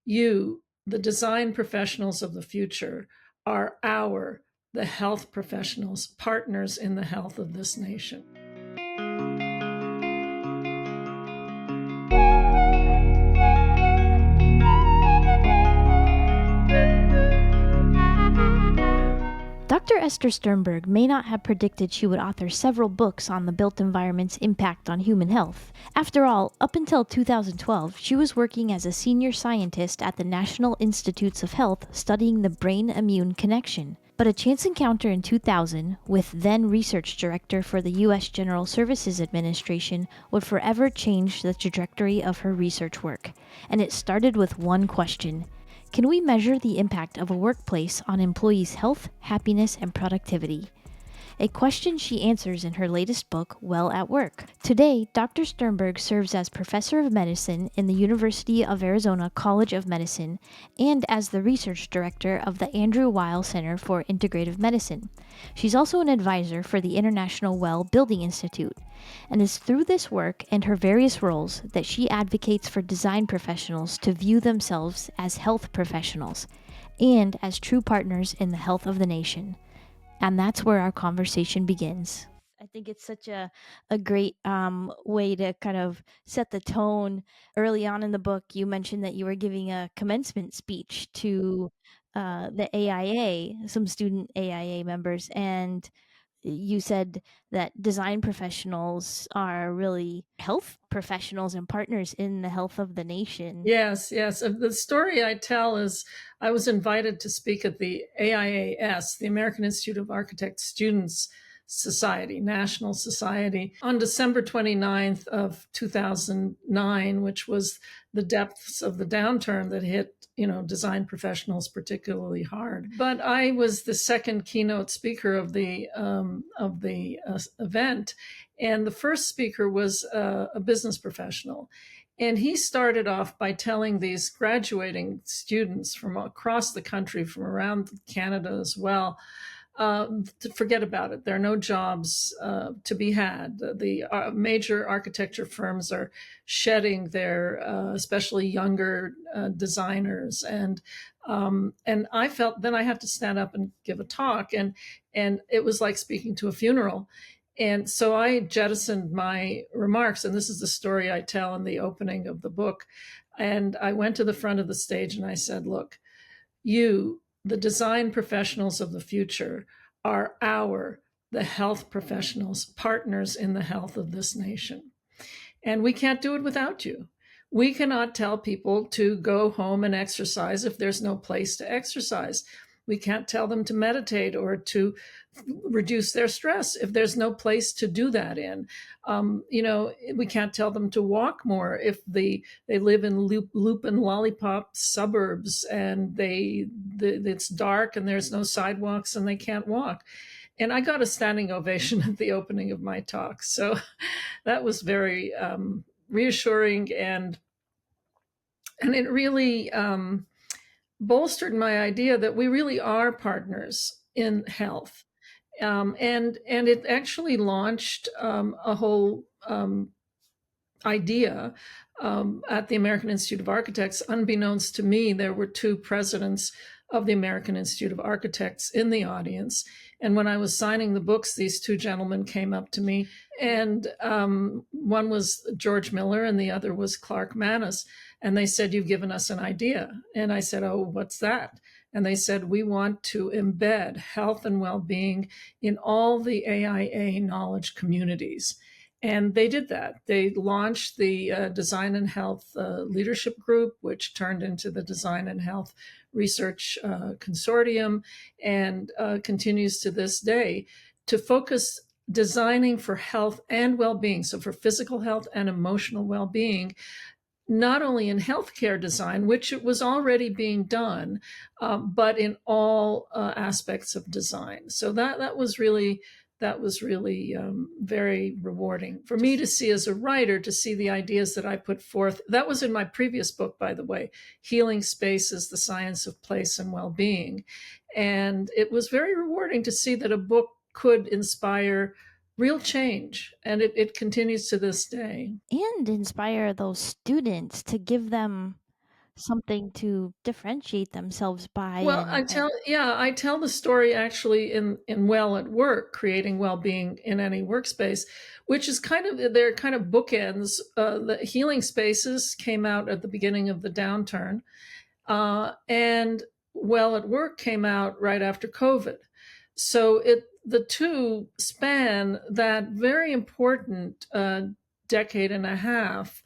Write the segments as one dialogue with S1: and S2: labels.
S1: You, the design professionals of the future, are the health professionals, partners in the health of this nation.
S2: Dr. Esther Sternberg may not have predicted she would author several books on the built environment's impact on human health. After all, up until 2012, she was working as a senior scientist at the National Institutes of Health studying the brain-immune connection. But a chance encounter in 2000 with then research director for the U.S. General Services Administration would forever change the trajectory of her research work. And it started with one question: can we measure the impact of a workplace on employees' health, happiness, and productivity? A question she answers in her latest book, Well at Work. Today, Dr. Sternberg serves as professor of medicine in the University of Arizona College of Medicine and as the research director of the Andrew Weil Center for Integrative Medicine. She's also an advisor for the International Wellbeing Institute, and it's through this work and her various roles that she advocates for design professionals to view themselves as health professionals and as true partners in the health of the nation. And that's where our conversation begins. I think it's such a great way to kind of set the tone. Early on in the book, you mentioned that you were giving a commencement speech to the AIA, some student AIA members, and you said that design professionals are really health professionals and partners in the health of the nation.
S1: Yes, yes. The story I tell is I was invited to speak at the AIAS, the American Institute of Architects Students Society, National Society, on December 29th of 2009, which was the depths of the downturn that hit design professionals particularly hard. But I was the second keynote speaker of the event, and the first speaker was a business professional. And he started off by telling these graduating students from across the country, from around Canada as well, to forget about it. There are no jobs to be had. The major architecture firms are shedding their, especially younger designers. And I felt then I have to stand up and give a talk, and it was like speaking to a funeral. And so I jettisoned my remarks, and this is the story I tell in the opening of the book. And I went to the front of the stage and I said, look, you, the design professionals of the future, are the health professionals, partners in the health of this nation. And we can't do it without you. We cannot tell people to go home and exercise if there's no place to exercise. We can't tell them to meditate or to reduce their stress if there's no place to do that in. We can't tell them to walk more if they live in loop and lollipop suburbs and it's dark and there's no sidewalks and they can't walk. And I got a standing ovation at the opening of my talk. So that was very reassuring, and it really bolstered my idea that we really are partners in health. And it actually launched a whole idea at the American Institute of Architects. Unbeknownst to me, there were two presidents of the American Institute of Architects in the audience. And when I was signing the books, these two gentlemen came up to me, and one was George Miller and the other was Clark Manus. And they said, "You've given us an idea." And I said, "Oh, what's that?" And they said, "We want to embed health and well-being in all the AIA knowledge communities." And they did that. They launched the Design and Health Leadership Group, which turned into the Design and Health Research Consortium, and continues to this day to focus designing for health and well-being. So for physical health and emotional well-being, not only in healthcare design, which it was already being done, but in all aspects of design. So that was really very rewarding for me to see as a writer, to see the ideas that I put forth. That was in my previous book, by the way, Healing Spaces, The Science of Place and Well-Being. And it was very rewarding to see that a book could inspire real change, and it continues to this day.
S2: And inspire those students to give them something to differentiate themselves by.
S1: Well, I tell the story actually in Well at Work, creating well-being in any workspace, which is kind of, they're kind of bookends. The healing spaces came out at the beginning of the downturn, and Well at Work came out right after COVID. So the two span that very important decade and a half,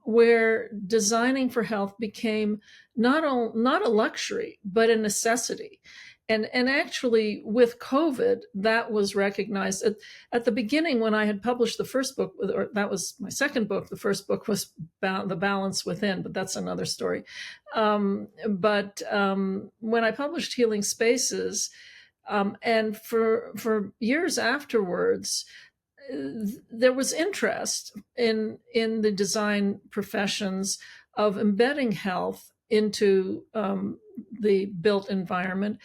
S1: where designing for health became not a luxury but a necessity. And actually, with COVID, that was recognized at the beginning when I had published the first book, or that was my second book. The first book was The Balance Within, but that's another story. But when I published Healing Spaces, and for years afterwards, there was interest in the design professions of embedding health into the built environment,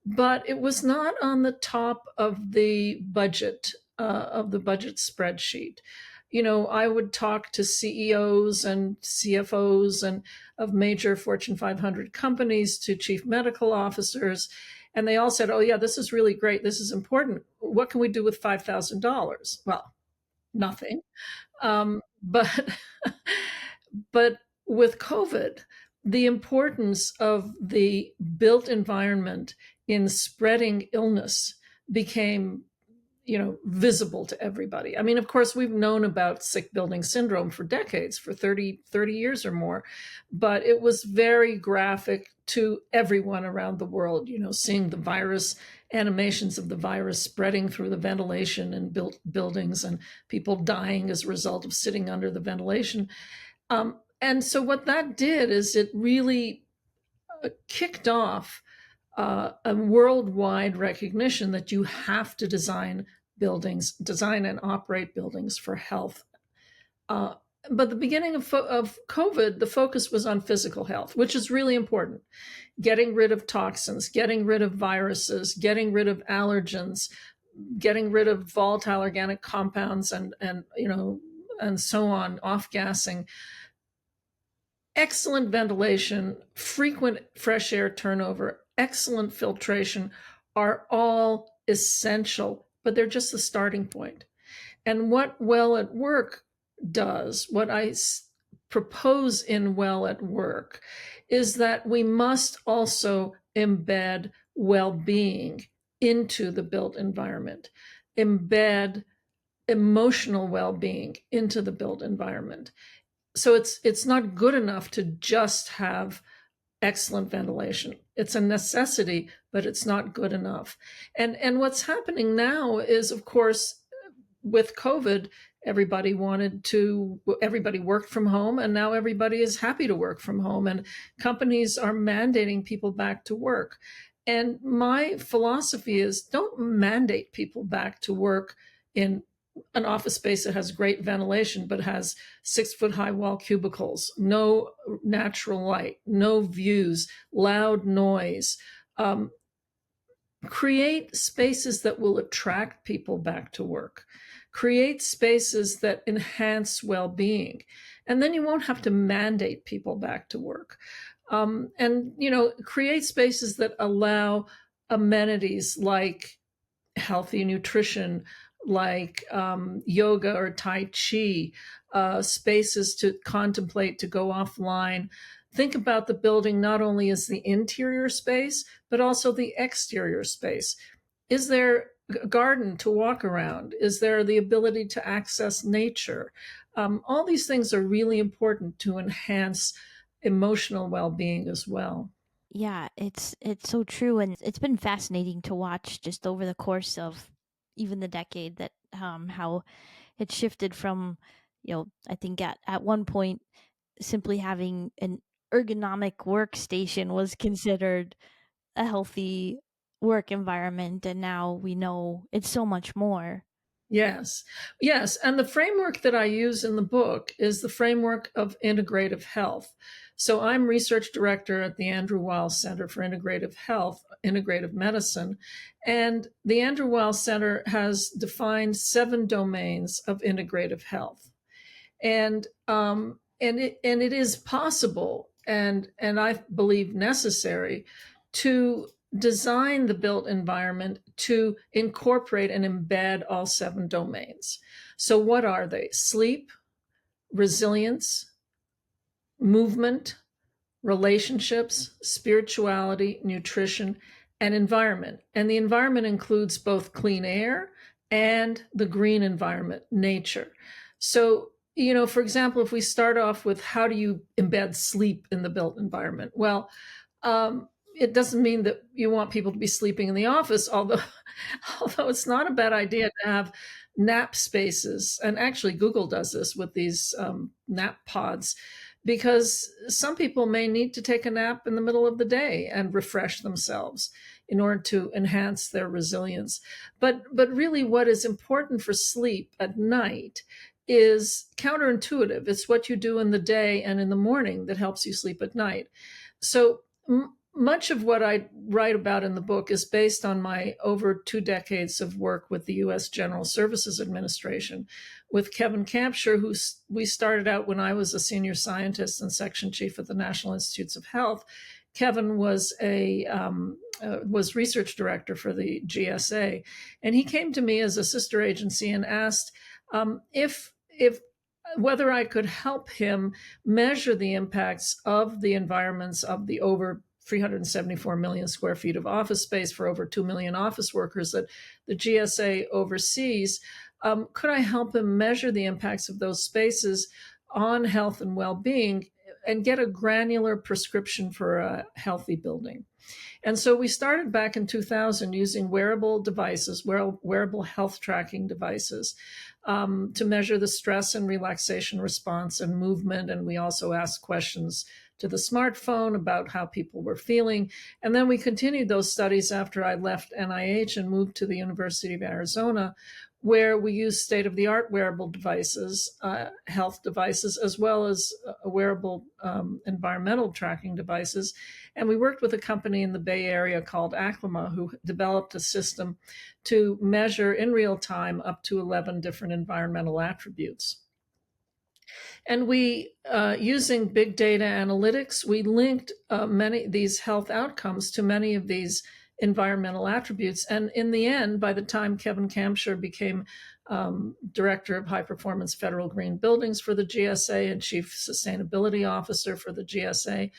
S1: but it was not on the top of the budget spreadsheet. You know, I would talk to CEOs and CFOs and of major Fortune 500 companies, to chief medical officers, and they all said, "Oh yeah, this is really great. This is important. What can we do with $5,000?" Well, nothing. But but with COVID, the importance of the built environment in spreading illness became, visible to everybody. I mean, of course, we've known about sick building syndrome for decades, for 30 years or more, but it was very graphic to everyone around the world, seeing the virus, animations of the virus spreading through the ventilation in built buildings, and people dying as a result of sitting under the ventilation. And so what that did is it really kicked off a worldwide recognition that you have to design and operate buildings for health. But the beginning of COVID, the focus was on physical health, which is really important. Getting rid of toxins, getting rid of viruses, getting rid of allergens, getting rid of volatile organic compounds, and so on, off-gassing. Excellent ventilation, frequent fresh air turnover, excellent filtration are all essential, but they're just the starting point. And what Well at Work does, what I propose in Well at Work, is that we must also embed well-being into the built environment, embed emotional well-being into the built environment. So it's not good enough to just have excellent ventilation. It's a necessity, but it's not good enough. And what's happening now is, of course, with COVID, everybody worked from home, and now everybody is happy to work from home, and companies are mandating people back to work. And my philosophy is, don't mandate people back to work in an office space that has great ventilation but has 6-foot high wall cubicles, no natural light, no views, loud noise. Create spaces that will attract people back to work. Create spaces that enhance well-being, and then you won't have to mandate people back to work. And create spaces that allow amenities like healthy nutrition, like yoga or Tai Chi, spaces to contemplate, to go offline. Think about the building not only as the interior space, but also the exterior space. Is there a garden to walk around? Is there the ability to access nature? All these things are really important to enhance emotional well-being as well.
S2: Yeah, it's so true, and it's been fascinating to watch just over the course of even the decade that how it shifted from, I think at one point simply having an ergonomic workstation was considered a healthy work environment, and now we know it's so much more.
S1: Yes, yes. And the framework that I use in the book is the framework of integrative health. So I'm research director at the Andrew Weil Center for Integrative Health, Integrative Medicine. And the Andrew Weil Center has defined 7 domains of integrative health. And it is possible and I believe necessary to design the built environment to incorporate and embed all 7 domains. So, what are they? Sleep, resilience, movement, relationships, spirituality, nutrition, and environment. And the environment includes both clean air and the green environment, nature. So, for example, if we start off with how do you embed sleep in the built environment? Well, it doesn't mean that you want people to be sleeping in the office, although although it's not a bad idea to have nap spaces. And actually, Google does this with these nap pods, because some people may need to take a nap in the middle of the day and refresh themselves in order to enhance their resilience. But really, what is important for sleep at night is counterintuitive. It's what you do in the day and in the morning that helps you sleep at night. So much of what I write about in the book is based on my over 2 decades of work with the U.S. General Services Administration with Kevin Campshire, who we started out when I was a senior scientist and section chief at the National Institutes of Health. Kevin was was research director for the GSA, and he came to me as a sister agency and asked if whether I could help him measure the impacts of the environments of the over 374 million square feet of office space for over 2 million office workers that the GSA oversees. Could I help him measure the impacts of those spaces on health and well-being and get a granular prescription for a healthy building? And so we started back in 2000 using wearable devices, wearable health tracking devices, to measure the stress and relaxation response and movement. And we also asked questions to the smartphone about how people were feeling. And then we continued those studies after I left NIH and moved to the University of Arizona, where we use state-of-the-art wearable devices, health devices, as well as wearable environmental tracking devices. And we worked with a company in the Bay Area called Aclima, who developed a system to measure in real time up to 11 different environmental attributes. And we, using big data analytics, we linked many of these health outcomes to many of these environmental attributes. And in the end, by the time Kevin Campshire became director of high performance federal green buildings for the GSA and chief sustainability officer for the GSA,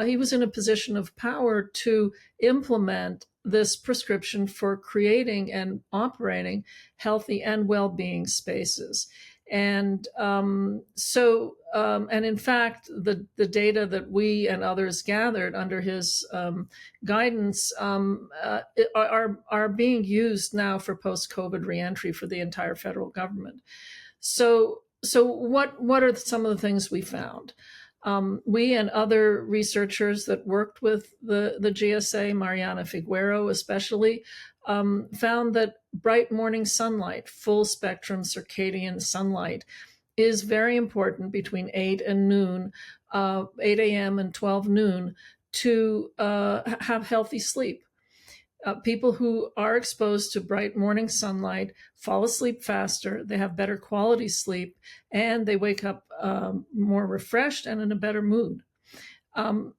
S1: he was in a position of power to implement this prescription for creating and operating healthy and well-being spaces. And and in fact, the data that we and others gathered under his guidance are being used now for post-COVID reentry for the entire federal government. So what are some of the things we found? We and other researchers that worked with the GSA, Mariana Figuero especially, found that bright morning sunlight, full spectrum circadian sunlight, is very important between 8 and noon, 8 a.m. and 12 noon, to have healthy sleep. People who are exposed to bright morning sunlight fall asleep faster, they have better quality sleep, and they wake up more refreshed and in a better mood.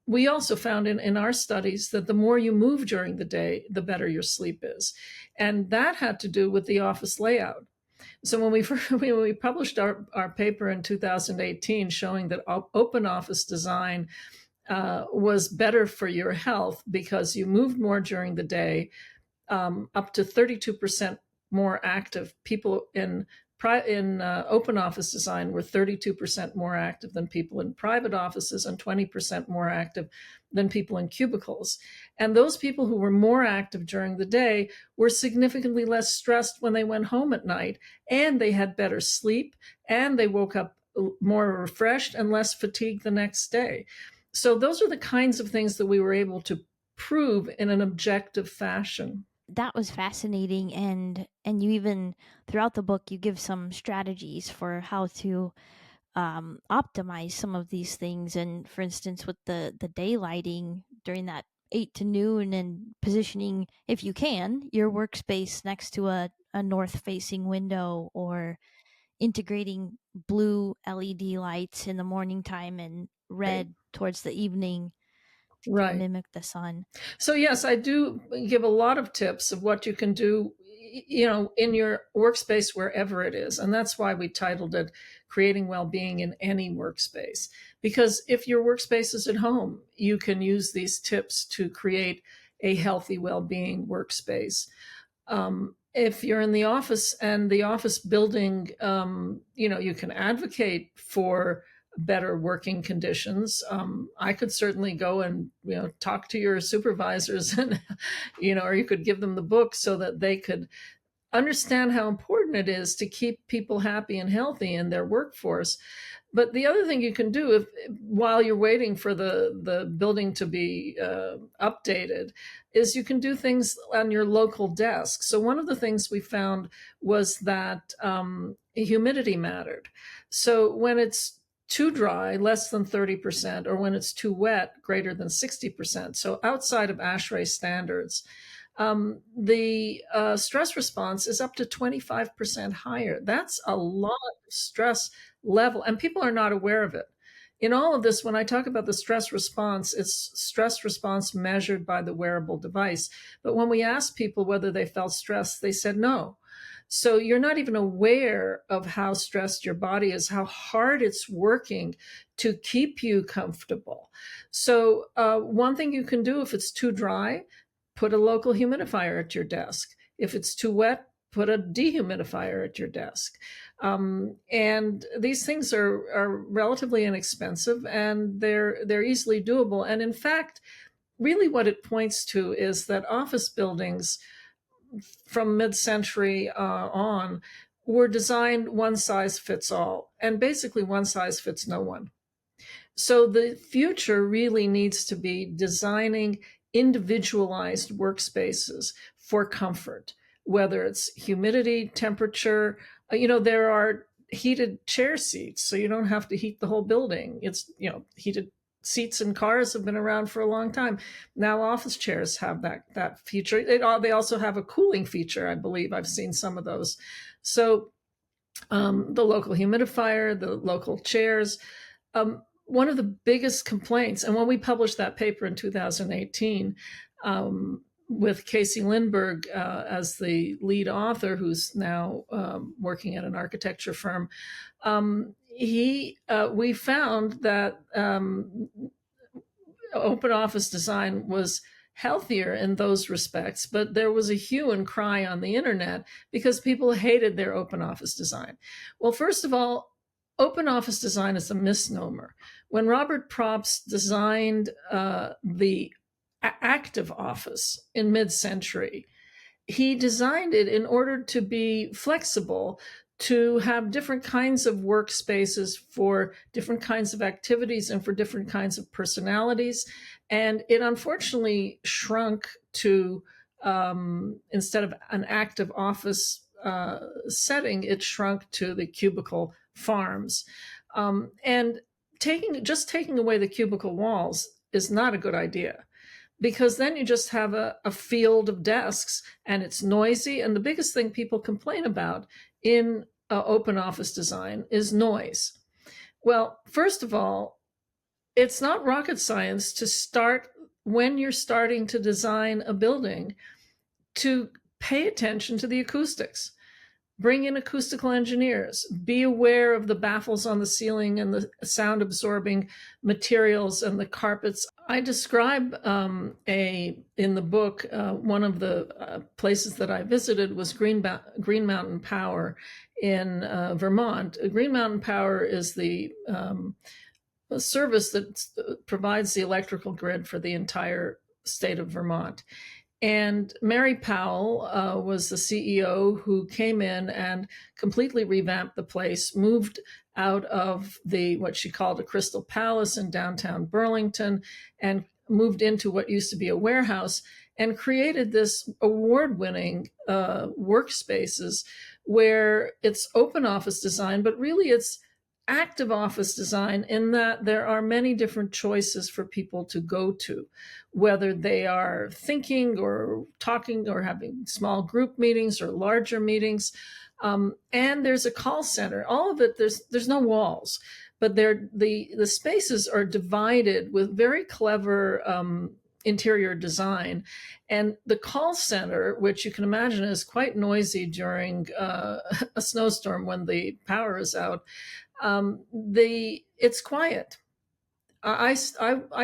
S1: We also found in our studies that the more you move during the day, the better your sleep is. And that had to do with the office layout. So when we published our paper in 2018 showing that open office design was better for your health because you moved more during the day, up to 32% more active. People in open office design were 32% more active than people in private offices and 20% more active than people in cubicles. And those people who were more active during the day were significantly less stressed when they went home at night, and they had better sleep, and they woke up more refreshed and less fatigued the next day. So those are the kinds of things that we were able to prove in an objective fashion.
S2: That was fascinating, and you even throughout the book you give some strategies for how to optimize some of these things. And for instance, with the daylighting during that 8 to noon, and positioning, if you can, your workspace next to a north facing window, or integrating blue LED lights in the morning time and red towards the evening to
S1: Right.
S2: mimic the sun.
S1: So yes, I do give a lot of tips of what you can do, in your workspace wherever it is. And that's why we titled it Creating Wellbeing in Any Workspace. Because if your workspace is at home, you can use these tips to create a healthy well-being workspace. If you're in the office and the office building, you can advocate for better working conditions. I could certainly go and talk to your supervisors, and or you could give them the book so that they could understand how important it is to keep people happy and healthy in their workforce. But the other thing you can do, if while you're waiting for the building to be updated, is you can do things on your local desk. So one of the things we found was that humidity mattered. So when it's too dry, less than 30%, or when it's too wet, greater than 60%. So outside of ASHRAE standards, the stress response is up to 25% higher. That's a lot of stress level, and people are not aware of it. In all of this, when I talk about the stress response, it's stress response measured by the wearable device. But when we asked people whether they felt stressed, they said no. So you're not even aware of how stressed your body is, how hard it's working to keep you comfortable. So one thing you can do, if it's too dry, put a local humidifier at your desk. If it's too wet, put a dehumidifier at your desk. And these things are relatively inexpensive, and they're easily doable. And in fact, really what it points to is that office buildings from mid-century on were designed one size fits all, and basically one size fits no one. So the future really needs to be designing individualized workspaces for comfort, whether it's humidity, temperature. There are heated chair seats, so you don't have to heat the whole building. It's, heated seats in cars have been around for a long time. Now office chairs have that feature. They also have a cooling feature, I believe. I've seen some of those. So the local humidifier, the local chairs. One of the biggest complaints, and when we published that paper in 2018, with Casey Lindberg as the lead author, who's now working at an architecture firm, we found that open office design was healthier in those respects, but there was a hue and cry on the internet because people hated their open office design. Well, first of all, open office design is a misnomer. When Robert Propst designed the active office in mid-century, he designed it in order to be flexible, to have different kinds of workspaces for different kinds of activities and for different kinds of personalities. And it unfortunately shrunk to, instead of an active office setting, it shrunk to the cubicle farms. And taking away the cubicle walls is not a good idea, because then you just have a field of desks and it's noisy. And the biggest thing people complain about in open office design is noise. Well, first of all, it's not rocket science to start, when you're starting to design a building, to pay attention to the acoustics. Bring in acoustical engineers. Be aware of the baffles on the ceiling and the sound absorbing materials and the carpets. I describe in the book, one of the places that I visited was Green Mountain Power in Vermont. Green Mountain Power is the service that provides the electrical grid for the entire state of Vermont. And Mary Powell was the CEO who came in and completely revamped the place, moved out of what she called a Crystal Palace in downtown Burlington, and moved into what used to be a warehouse, and created this award-winning workspaces where it's open office design, but really it's active office design, in that there are many different choices for people to go to, whether they are thinking or talking or having small group meetings or larger meetings. And there's a call center. All of it, there's no walls, but the spaces are divided with very clever interior design. And the call center, which you can imagine is quite noisy during a snowstorm when the power is out, it's quiet. I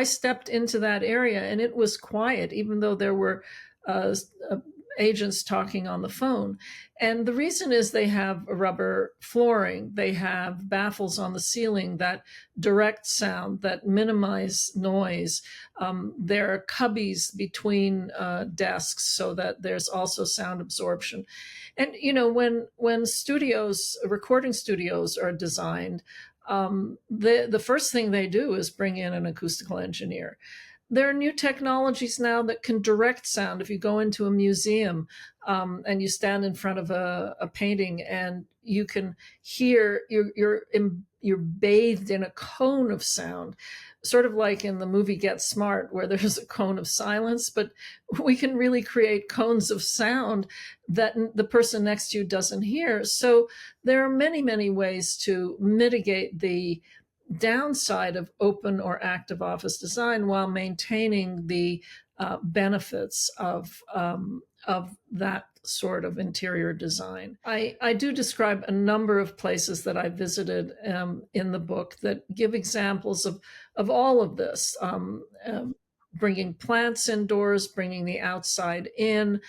S1: stepped into that area and it was quiet, even though there were uh, uh, agents talking on the phone. And the reason is they have a rubber flooring, they have baffles on the ceiling that direct sound, that minimize noise. There are cubbies between desks so that there's also sound absorption. And when recording studios are designed, the first thing they do is bring in an acoustical engineer. There are new technologies now that can direct sound. If you go into a museum and you stand in front of a painting and you can hear, you're bathed in a cone of sound, sort of like in the movie Get Smart, where there's a cone of silence, but we can really create cones of sound that the person next to you doesn't hear. So there are many, many ways to mitigate the downside of open or active office design while maintaining the benefits of that sort of interior design. I do describe a number of places that I visited in the book that give examples of all of this. Bringing plants indoors, bringing the outside in,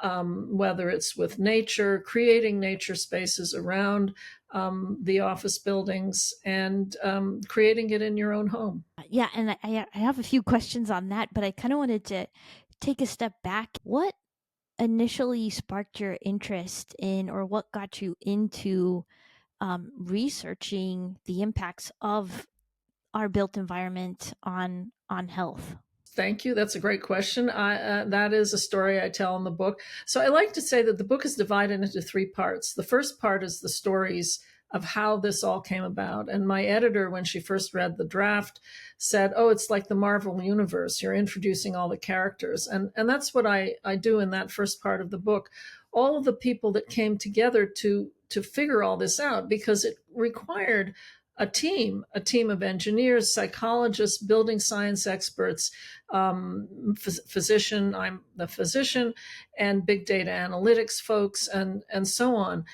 S1: whether it's with nature, creating nature spaces around the office buildings, and creating it in your own home.
S2: Yeah, and I have a few questions on that, but I kind of wanted to take a step back. What initially sparked your interest in, or what got you into researching the impacts of our built environment on health?
S1: Thank you. That's a great question. That is a story I tell in the book. So I like to say that the book is divided into three parts. The first part is the stories of how this all came about. And my editor, when she first read the draft, said, "Oh, it's like the Marvel universe. You're introducing all the characters." And that's what I do in that first part of the book. All of the people that came together to figure all this out, because it required a team of engineers, psychologists, building science experts, physician, I'm the physician, and big data analytics folks, and so on.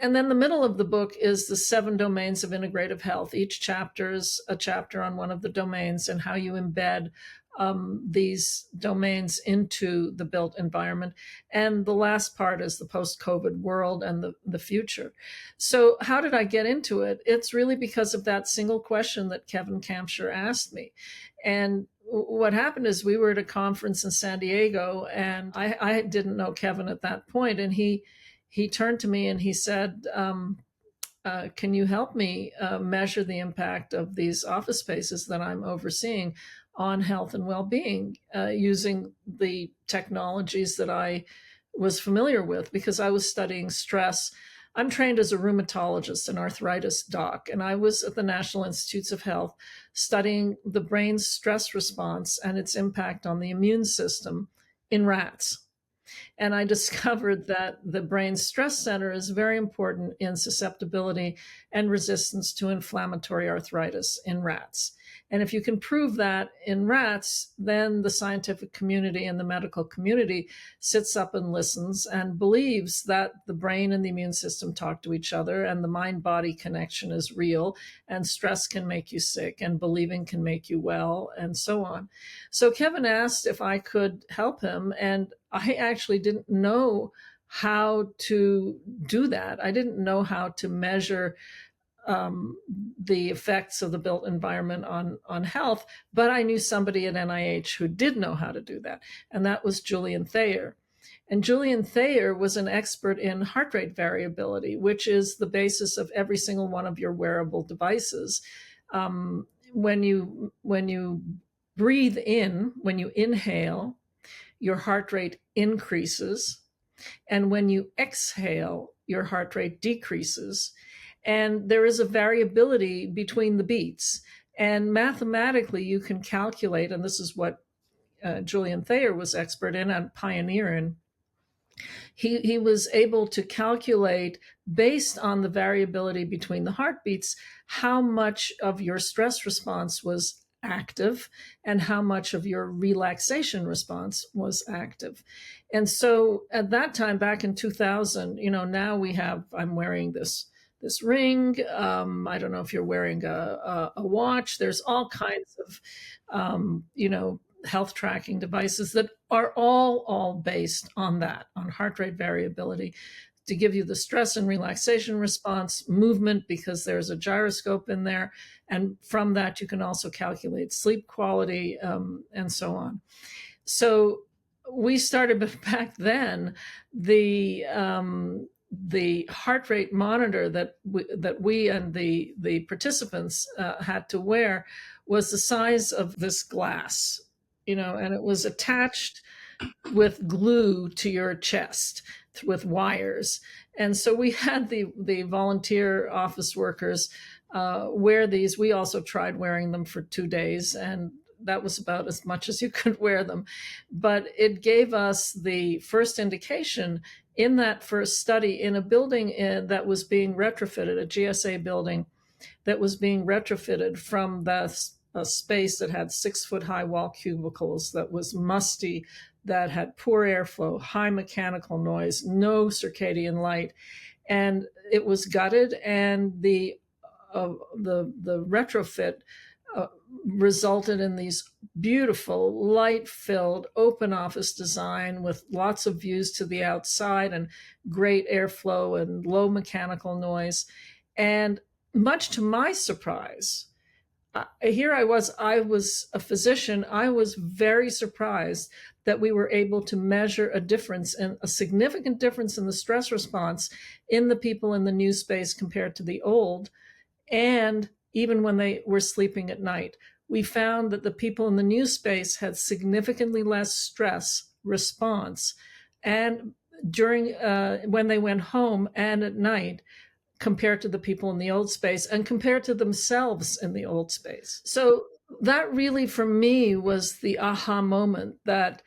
S1: And then the middle of the book is the 7 domains of integrative health. Each chapter is a chapter on one of the domains and how you embed these domains into the built environment. And the last part is the post-COVID world and the future. So how did I get into it? It's really because of that single question that Kevin Campshire asked me. And what happened is we were at a conference in San Diego, and I didn't know Kevin at that point, and he turned to me and he said, can you help me measure the impact of these office spaces that I'm overseeing on health and well-being using the technologies that I was familiar with, because I was studying stress. I'm trained as a rheumatologist and arthritis doc, and I was at the National Institutes of Health studying the brain's stress response and its impact on the immune system in rats. And I discovered that the brain's stress center is very important in susceptibility and resistance to inflammatory arthritis in rats. And if you can prove that in rats, then the scientific community and the medical community sits up and listens and believes that the brain and the immune system talk to each other, and the mind-body connection is real, and stress can make you sick, and believing can make you well, and so on. So Kevin asked if I could help him, and I actually didn't know how to do that. I didn't know how to measure the effects of the built environment on health, but I knew somebody at NIH who did know how to do that, and that was Julian Thayer. And Julian Thayer was an expert in heart rate variability, which is the basis of every single one of your wearable devices. When you breathe in, when you inhale, your heart rate increases. And when you exhale, your heart rate decreases. And there is a variability between the beats. And mathematically, you can calculate, and this is what Julian Thayer was expert in and pioneer in, He was able to calculate, based on the variability between the heartbeats, how much of your stress response was active and how much of your relaxation response was active. And so at that time, back in 2000, now I'm wearing this ring. I don't know if you're wearing a watch. There's all kinds of, health tracking devices that are all based on that, on heart rate variability, to give you the stress and relaxation response, movement, because there's a gyroscope in there. And from that, you can also calculate sleep quality, and so on. So we started back then, the heart rate monitor that we and the participants had to wear was the size of this glass, and it was attached with glue to your chest with wires. And so we had the volunteer office workers wear these. We also tried wearing them for 2 days, and that was about as much as you could wear them. But it gave us the first indication in that first study in a building that was being retrofitted, a GSA building that was being retrofitted from a space that had 6-foot high wall cubicles, that was musty, that had poor airflow, high mechanical noise, no circadian light. And it was gutted, and the retrofit uh, resulted in these beautiful, light-filled, open office design with lots of views to the outside and great airflow and low mechanical noise. And much to my surprise, here I was a physician. I was very surprised that we were able to measure a significant difference in the stress response in the people in the new space compared to the old. And even when they were sleeping at night, we found that the people in the new space had significantly less stress response, and during when they went home and at night, compared to the people in the old space and compared to themselves in the old space. So that really, for me, was the aha moment, that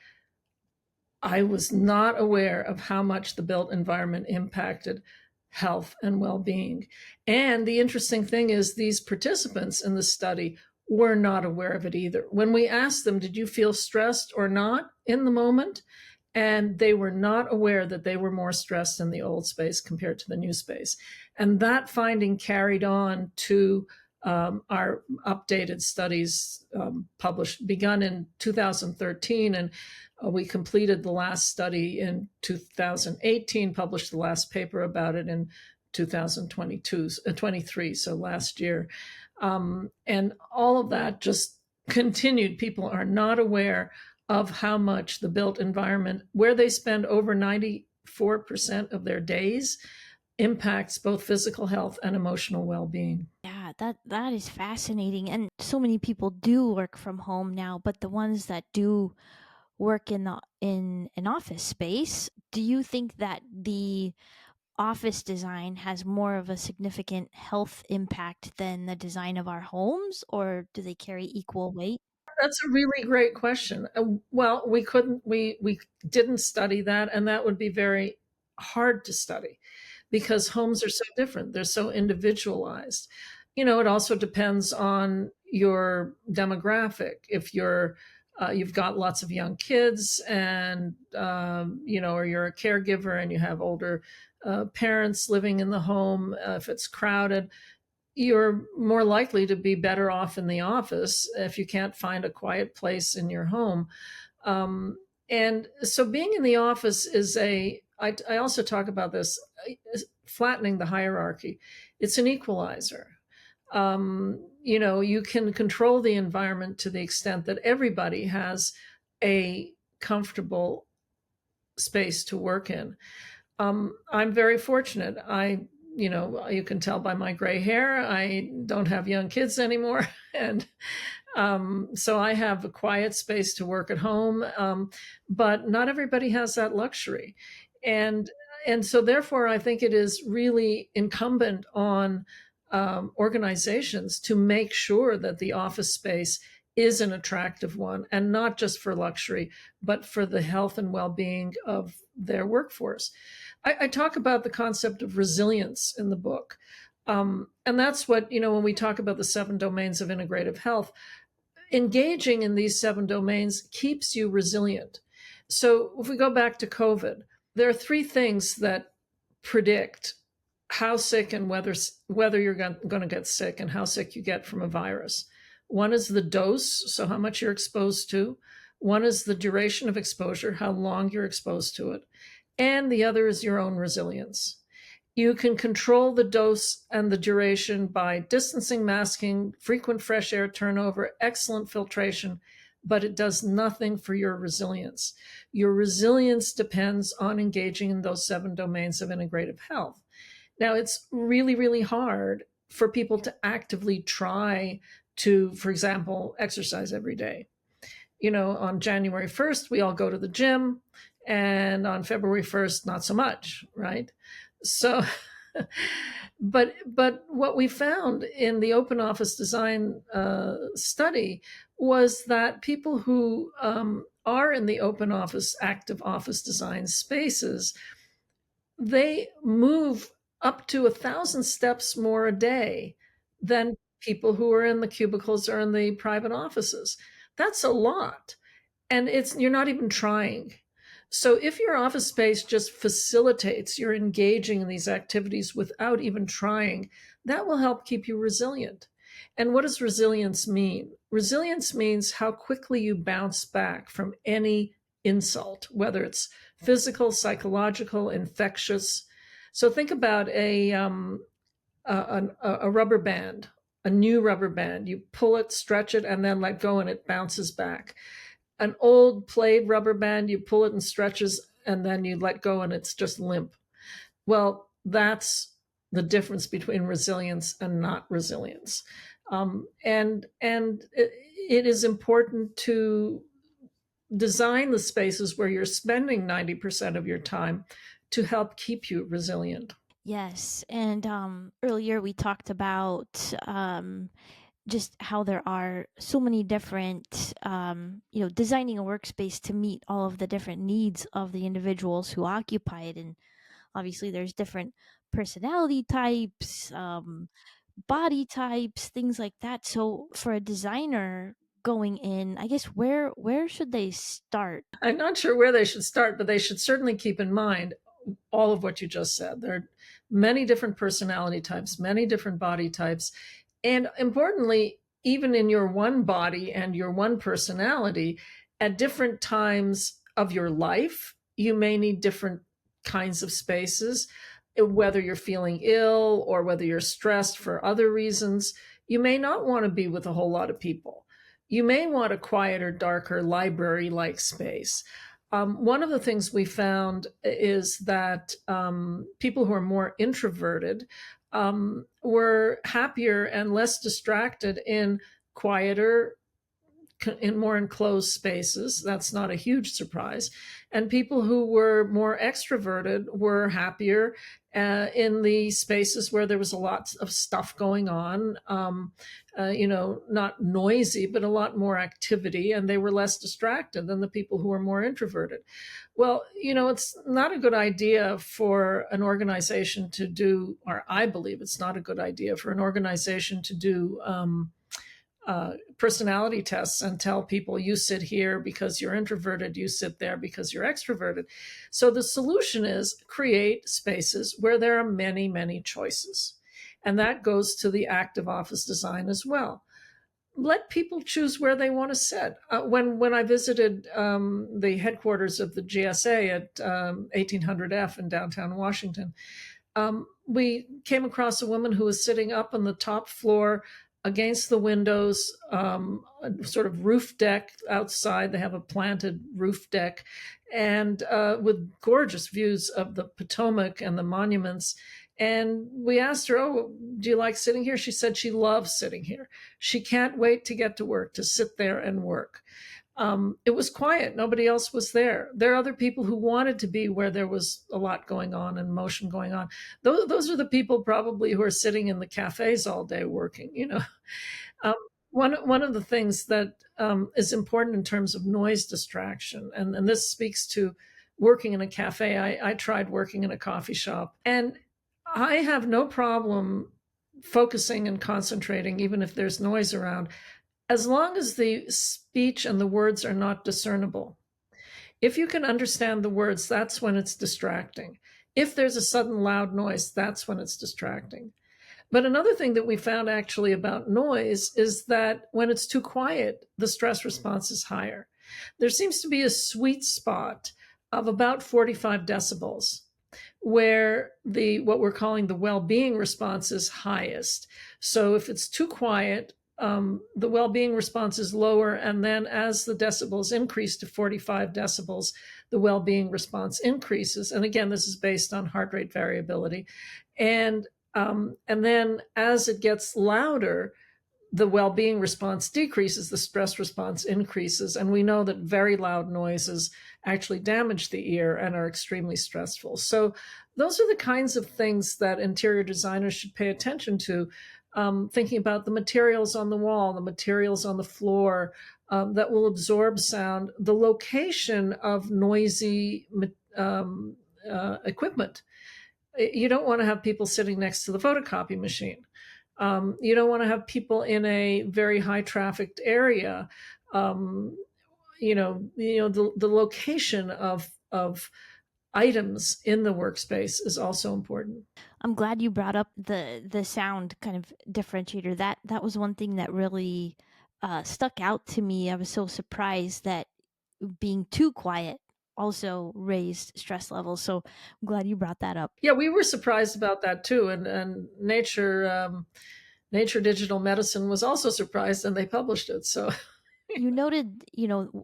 S1: I was not aware of how much the built environment impacted health and well-being. And the interesting thing is, these participants in the study were not aware of it either. When we asked them, did you feel stressed or not in the moment? And they were not aware that they were more stressed in the old space compared to the new space. And that finding carried on to our updated studies, begun in 2013, and we completed the last study in 2018, published the last paper about it in 23, so last year. And all of that just continued. People are not aware of how much the built environment, where they spend over 94% of their days, impacts both physical health and emotional well-being.
S2: Yeah, that is fascinating. And so many people do work from home now, but the ones that do work in an office space, do you think that the office design has more of a significant health impact than the design of our homes, or do they carry equal weight?
S1: That's a really great question. Well, we didn't study that, and that would be very hard to study, because homes are so different. They're so individualized. It also depends on your demographic. If you've got lots of young kids, and or you're a caregiver and you have older parents living in the home, if it's crowded, you're more likely to be better off in the office if you can't find a quiet place in your home. And so being in the office I also talk about this, flattening the hierarchy. It's an equalizer. You can control the environment to the extent that everybody has a comfortable space to work in. I'm very fortunate. You can tell by my gray hair, I don't have young kids anymore. And so I have a quiet space to work at home. But not everybody has that luxury. And so therefore, I think it is really incumbent on organizations to make sure that the office space is an attractive one, and not just for luxury, but for the health and well-being of their workforce. I talk about the concept of resilience in the book. And that's what, when we talk about the 7 domains of integrative health, engaging in these 7 domains keeps you resilient. So if we go back to COVID, there are 3 things that predict how sick and whether you're going to get sick and how sick you get from a virus. One is the dose, so how much you're exposed to. One is the duration of exposure, how long you're exposed to it. And the other is your own resilience. You can control the dose and the duration by distancing, masking, frequent fresh air turnover, excellent filtration, but it does nothing for your resilience. Your resilience depends on engaging in those 7 domains of integrative health. Now, it's really, really hard for people to actively try to, for example, exercise every day. On January 1st, we all go to the gym, and on February 1st, not so much, right? So, but what we found in the open office design study was that people who are in the open office, active office design spaces, they move up to 1,000 steps more a day than people who are in the cubicles or in the private offices. That's a lot. And you're not even trying. So if your office space just facilitates your engaging in these activities without even trying, that will help keep you resilient. And what does resilience mean? Resilience means how quickly you bounce back from any insult, whether it's physical, psychological, infectious. So think about a rubber band, a new rubber band. You pull it, stretch it, and then let go, and it bounces back. An old played rubber band, you pull it and stretches, and then you let go, and it's just limp. Well, that's the difference between resilience and not resilience. And it is important to design the spaces where you're spending 90% of your time to help keep you resilient.
S2: Yes, and earlier we talked about just how there are so many different, designing a workspace to meet all of the different needs of the individuals who occupy it. And obviously, there's different personality types, body types, things like that. So, for a designer going in, I guess where should they start?
S1: I'm not sure where they should start, but they should certainly keep in mind all of what you just said. There are many different personality types, many different body types. And importantly, even in your one body and your one personality, at different times of your life, you may need different kinds of spaces. Whether you're feeling ill or whether you're stressed for other reasons, you may not want to be with a whole lot of people. You may want a quieter, darker, library like space. One of the things we found is that people who are more introverted were happier and less distracted in quieter, in more enclosed spaces. That's not a huge surprise. And people who were more extroverted were happier in the spaces where there was a lot of stuff going on, not noisy, but a lot more activity, and they were less distracted than the people who were more introverted. Well, it's not a good idea for an organization to do, or I believe it's not a good idea for an organization to do personality tests and tell people you sit here because you're introverted, you sit there because you're extroverted. So the solution is create spaces where there are many, many choices. And that goes to the active office design as well. Let people choose where they want to sit. When I visited the headquarters of the GSA at 1800 F in downtown Washington, we came across a woman who was sitting up on the top floor against the windows, a sort of roof deck outside. They have a planted roof deck, and with gorgeous views of the Potomac and the monuments. And we asked her, "Oh, do you like sitting here?" She said she loves sitting here. She can't wait to get to work, to sit there and work. It was quiet. Nobody else was there. There are other people who wanted to be where there was a lot going on and motion going on. Those are the people probably who are sitting in the cafes all day working. Um, One of the things that is important in terms of noise distraction, and this speaks to working in a cafe. I tried working in a coffee shop, and I have no problem focusing and concentrating, even if there's noise around, as long as the speech and the words are not discernible. If you can understand the words, that's when it's distracting. If there's a sudden loud noise, that's when it's distracting. But another thing that we found actually about noise is that when it's too quiet, the stress response is higher. There seems to be a sweet spot of about 45 decibels where the what we're calling the well-being response is highest. So if it's too quiet, the well-being response is lower, and then as the decibels increase to 45 decibels, the well-being response increases. And again, this is based on heart rate variability, and then as it gets louder, the well-being response decreases, the stress response increases. And we know that very loud noises actually damage the ear and are extremely stressful. So those are the kinds of things that interior designers should pay attention to, thinking about the materials on the wall, the materials on the floor that will absorb sound, the location of noisy equipment. You don't want to have people sitting next to the photocopy machine. You don't want to have people in a very high trafficked area. Um, the location of items in the workspace is also important.
S2: I'm glad you brought up the sound kind of differentiator. That was one thing that really stuck out to me. I was so surprised that being too quiet also raised stress levels. So I'm glad you brought that up.
S1: Yeah, we were surprised about that too, and Nature Digital Medicine was also surprised, and they published it. So
S2: You noted,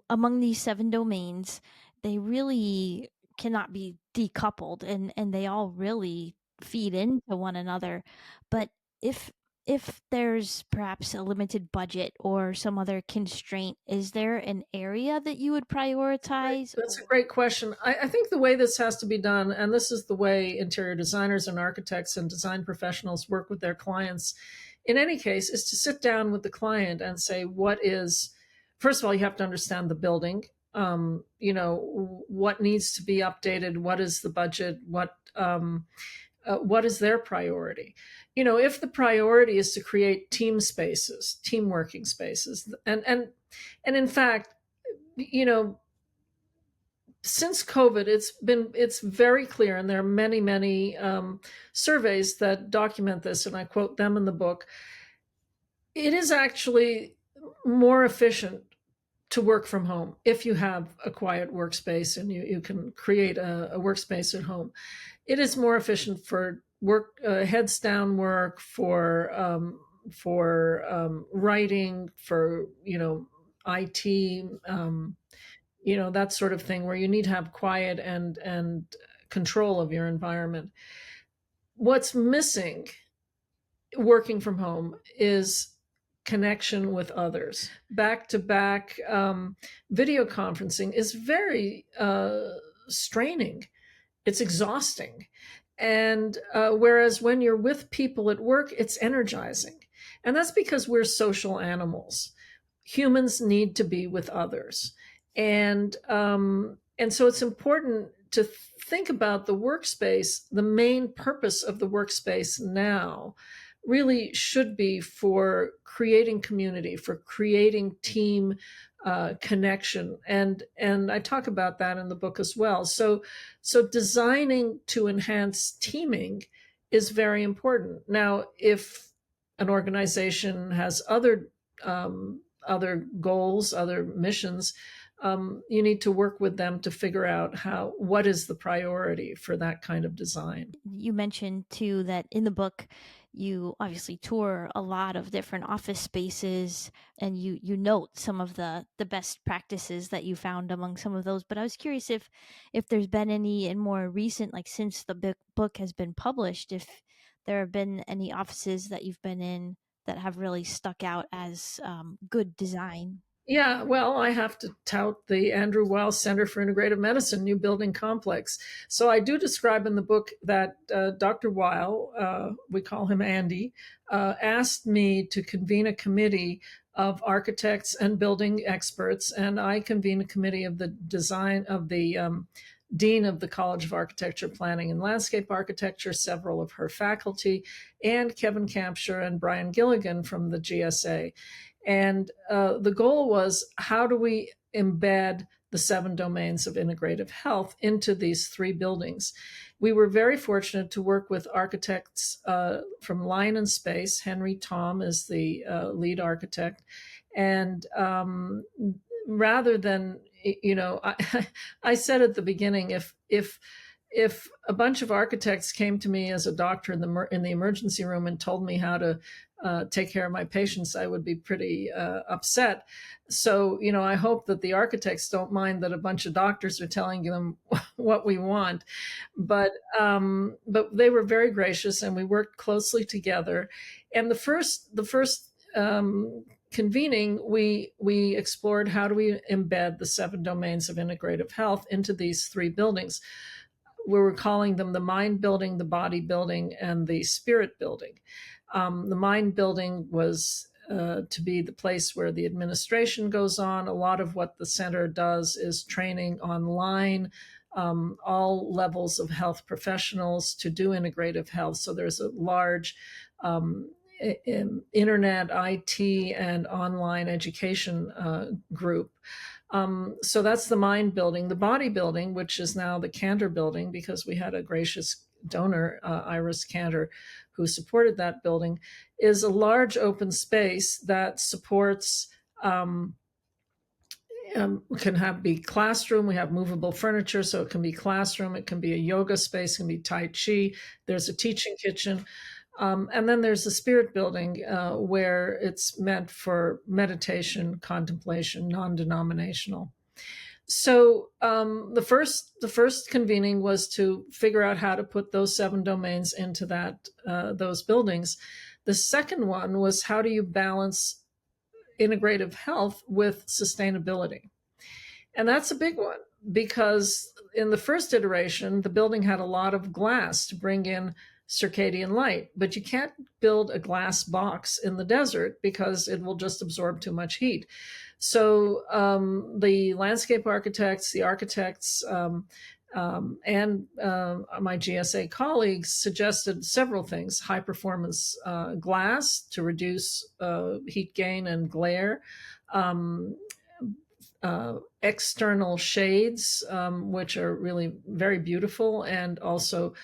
S2: among these 7 domains, they really cannot be decoupled, and they all really feed into one another. But if if there's perhaps a limited budget or some other constraint, is there an area that you would prioritize?
S1: that's a great question. I think the way this has to be done, and this is the way interior designers and architects and design professionals work with their clients in any case, is to sit down with the client and say, first of all, you have to understand the building. What needs to be updated, what is the budget, what is their priority. If the priority is to create team spaces, team working spaces, and in fact, since COVID, it's very clear, and there are many surveys that document this, and I quote them in the book. It is actually more efficient to work from home if you have a quiet workspace and you can create a workspace at home. It is more efficient for work, heads down work, for writing, for IT. That sort of thing where you need to have quiet and control of your environment. What's missing working from home is connection with others. Back to back video conferencing is very straining. It's exhausting. And whereas when you're with people at work, it's energizing. And that's because we're social animals. Humans need to be with others. And so it's important to think about the workspace. The main purpose of the workspace now really should be for creating community, for creating team connection, and I talk about that in the book as well. So designing to enhance teaming is very important. Now, if an organization has other goals, other missions, you need to work with them to figure out what is the priority for that kind of design.
S2: You mentioned too that in the book you obviously tour a lot of different office spaces, and you note some of the best practices that you found among some of those. But I was curious if there's been any in more recent, like since the book has been published, if there have been any offices that you've been in that have really stuck out as good design.
S1: Yeah, well, I have to tout the Andrew Weil Center for Integrative Medicine new building complex. So I do describe in the book that Dr. Weil, we call him Andy, asked me to convene a committee of architects and building experts, and I convened a committee of the design of the Dean of the College of Architecture, Planning, and Landscape Architecture, several of her faculty, and Kevin Campshire and Brian Gilligan from the GSA. And the goal was, how do we embed the 7 domains of integrative health into these 3 buildings? We were very fortunate to work with architects from Line and Space. Henry Tom is the lead architect. And rather than, I said at the beginning, if a bunch of architects came to me as a doctor in the emergency room and told me how to take care of my patients, I would be pretty upset. So, I hope that the architects don't mind that a bunch of doctors are telling them what we want. But they were very gracious, and we worked closely together. And the first convening, we explored, how do we embed the 7 domains of integrative health into these 3 buildings. We were calling them the mind building, the body building, and the spirit building. The mind building was to be the place where the administration goes on. A lot of what the center does is training online, all levels of health professionals to do integrative health. So there's a large internet, IT, and online education group. So that's the mind building. The body building, which is now the Cantor building, because we had a gracious donor, Iris Cantor, who supported that building, is a large open space that supports, can be classroom. We have movable furniture, so it can be classroom. It can be a yoga space, it can be Tai Chi. There's a teaching kitchen. And then there's the spirit building, where it's meant for meditation, contemplation, non-denominational. So the first convening was to figure out how to put those 7 domains into those buildings. The second one was, how do you balance integrative health with sustainability? And that's a big one, because in the first iteration, the building had a lot of glass to bring in circadian light, but you can't build a glass box in the desert because it will just absorb too much heat. So the landscape architects, the architects, and my GSA colleagues suggested several things: high performance glass to reduce heat gain and glare, external shades, which are really very beautiful and also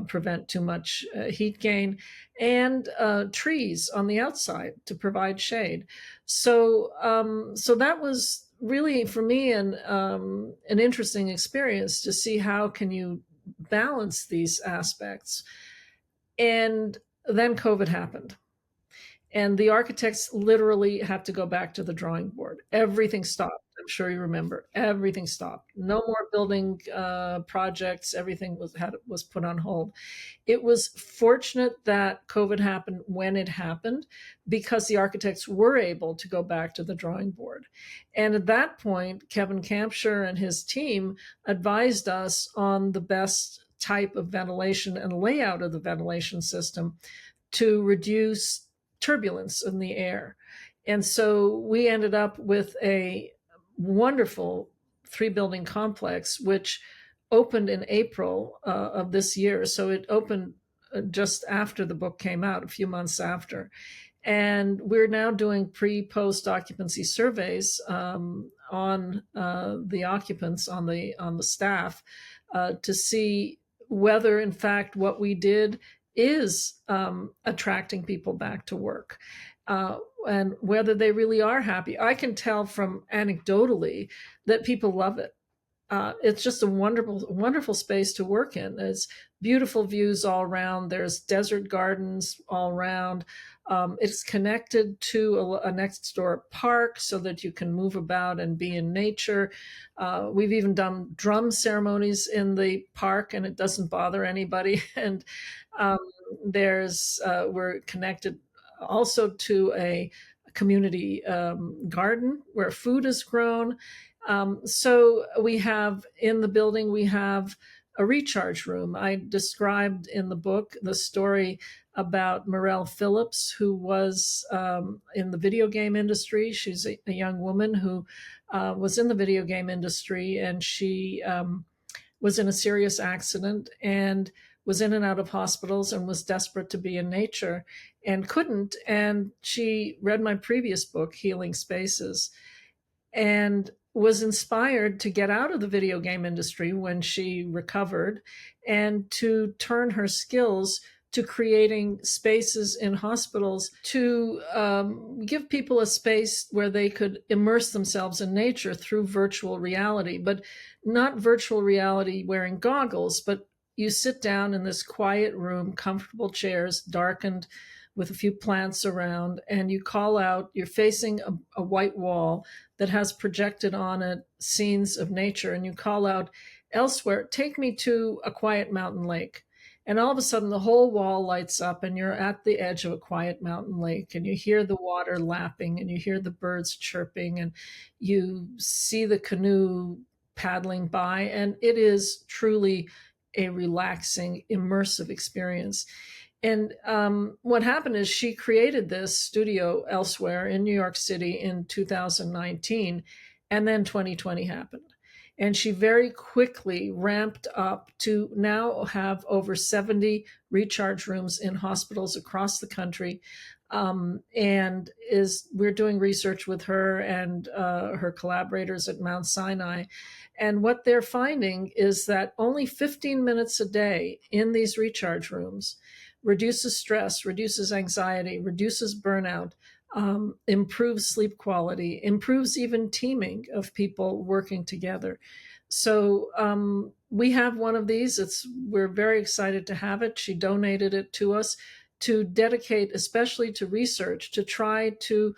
S1: prevent too much heat gain, and trees on the outside to provide shade. So that was really, for me, an interesting experience to see how can you balance these aspects. And then COVID happened. And the architects literally had to go back to the drawing board. Everything stopped. I'm sure you remember. Everything stopped. No more building projects. Everything was put on hold. It was fortunate that COVID happened when it happened, because the architects were able to go back to the drawing board. And at that point, Kevin Campshire and his team advised us on the best type of ventilation and layout of the ventilation system to reduce turbulence in the air. And so we ended up with a wonderful 3-building complex, which opened in April of this year. So it opened just after the book came out, a few months after. And we're now doing pre-post occupancy surveys on the occupants, on the staff, to see whether, in fact, what we did is attracting people back to work, and whether they really are happy. I can tell from anecdotally that people love it. It's just a wonderful, wonderful space to work in. There's beautiful views all around. There's desert gardens all around. It's connected to a next door park so that you can move about and be in nature. We've even done drum ceremonies in the park, and it doesn't bother anybody. And we're connected also to a community garden where food is grown. So we have, in the building, we have a recharge room. I described in the book the story about Morel Phillips, who was in the video game industry. She's a young woman who was in the video game industry, and she was in a serious accident and was in and out of hospitals and was desperate to be in nature and couldn't. And she read my previous book, Healing Spaces, and was inspired to get out of the video game industry when she recovered and to turn her skills to creating spaces in hospitals to give people a space where they could immerse themselves in nature through virtual reality, but not virtual reality wearing goggles, but you sit down in this quiet room, comfortable chairs, darkened with a few plants around, and you call out, you're facing a white wall that has projected on it scenes of nature, and you call out, elsewhere, take me to a quiet mountain lake. And all of a sudden, the whole wall lights up, and you're at the edge of a quiet mountain lake, and you hear the water lapping, and you hear the birds chirping, and you see the canoe paddling by, and it is truly a relaxing, immersive experience. And what happened is she created this studio elsewhere in New York City in 2019, and then 2020 happened. And she very quickly ramped up to now have over 70 recharge rooms in hospitals across the country. And we're doing research with her and her collaborators at Mount Sinai. And what they're finding is that only 15 minutes a day in these recharge rooms reduces stress, reduces anxiety, reduces burnout, improves sleep quality, improves even teaming of people working together. So we have one of these. We're very excited to have it. She donated it to us to dedicate especially to research, to try to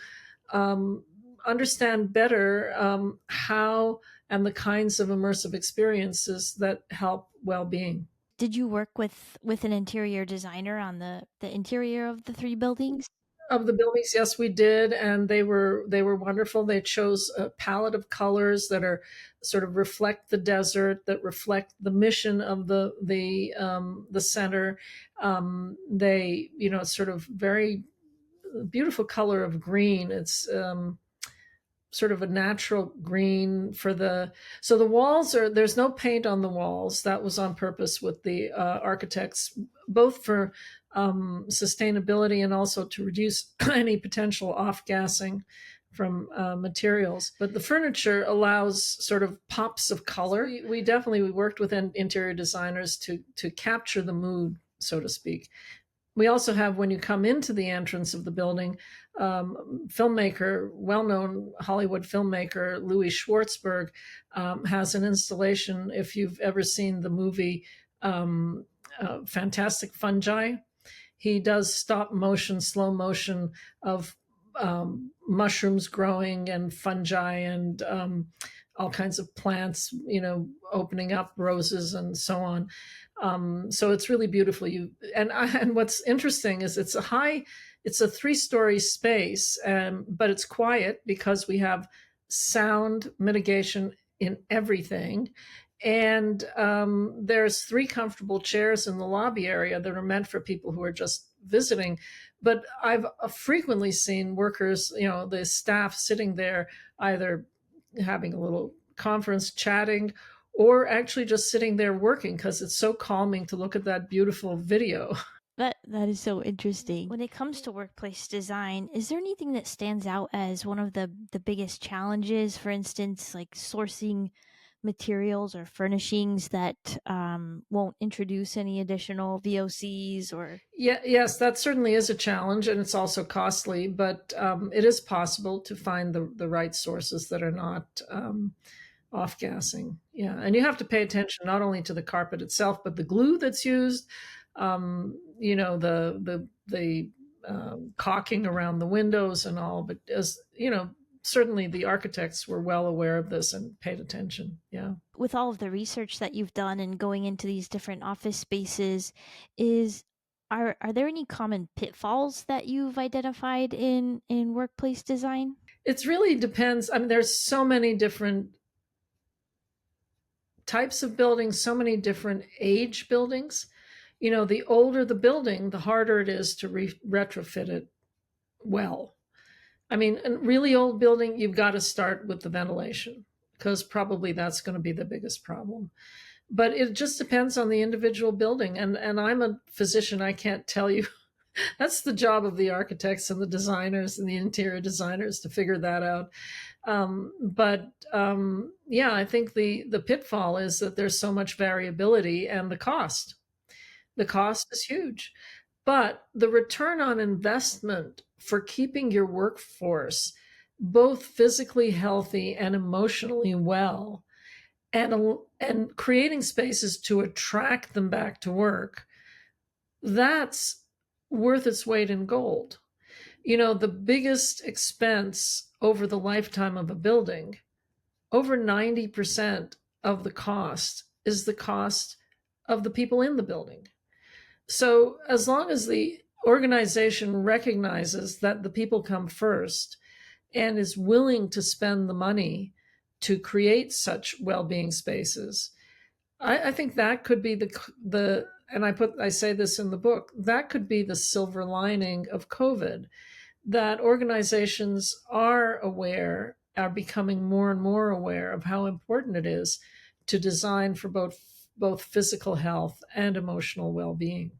S1: understand better how and the kinds of immersive experiences that help well-being.
S2: Did you work with an interior designer on the interior of the 3 buildings?
S1: Of the buildings, yes, we did, and they were wonderful. They chose a palette of colors that are sort of reflect the desert, that reflect the mission of the center. They, sort of very beautiful color of green. It's sort of a natural green so the walls there's no paint on the walls. That was on purpose with the architects, both for sustainability and also to reduce any potential off-gassing from materials. But the furniture allows sort of pops of color. We definitely worked with interior designers to capture the mood, so to speak. We also have, when you come into the entrance of the building, filmmaker, well-known Hollywood filmmaker Louis Schwartzberg has an installation. If you've ever seen the movie Fantastic Fungi, he does stop motion, slow motion of mushrooms growing and fungi and all kinds of plants, opening up, roses and so on. So it's really beautiful. And what's interesting is it's a 3-story space, but it's quiet because we have sound mitigation in everything. And there's 3 comfortable chairs in the lobby area that are meant for people who are just visiting. But I've frequently seen workers, the staff sitting there either having a little conference, chatting, or actually just sitting there working because it's so calming to look at that beautiful video.
S2: That is so interesting. When it comes to workplace design, is there anything that stands out as one of the biggest challenges? For instance, like sourcing materials or furnishings that won't introduce any additional VOCs or.
S1: Yeah, yes, that certainly is a challenge, and it's also costly. But it is possible to find the right sources that are not off-gassing. Yeah, and you have to pay attention not only to the carpet itself, but the glue that's used. The caulking around the windows and all. But certainly the architects were well aware of this and paid attention. Yeah.
S2: With all of the research that you've done and going into these different office spaces, are there any common pitfalls that you've identified in workplace design?
S1: It really depends. I mean, there's so many different types of buildings, so many different age buildings. The older the building, the harder it is to retrofit it well. I mean, a really old building, you've got to start with the ventilation because probably that's going to be the biggest problem. But it just depends on the individual building. And I'm a physician, I can't tell you. That's the job of the architects and the designers and the interior designers to figure that out. Yeah, I think the pitfall is that there's so much variability and the cost. The cost is huge. But the return on investment for keeping your workforce both physically healthy and emotionally well, and creating spaces to attract them back to work, that's worth its weight in gold. The biggest expense over the lifetime of a building, over 90% of the cost is the cost of the people in the building. So as long as the organization recognizes that the people come first and is willing to spend the money to create such well-being spaces, I think that could be the and I say this in the book, that could be the silver lining of COVID, that organizations are becoming more and more aware of how important it is to design for both physical health and emotional well-being.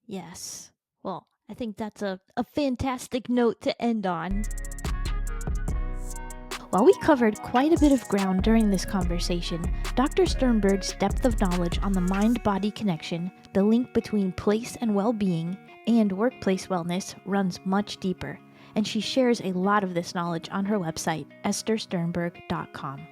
S2: Yes. Well, I think that's a fantastic note to end on. While we covered quite a bit of ground during this conversation, Dr. Sternberg's depth of knowledge on the mind-body connection, the link between place and well-being, and workplace wellness runs much deeper, and she shares a lot of this knowledge on her website, esthersternberg.com.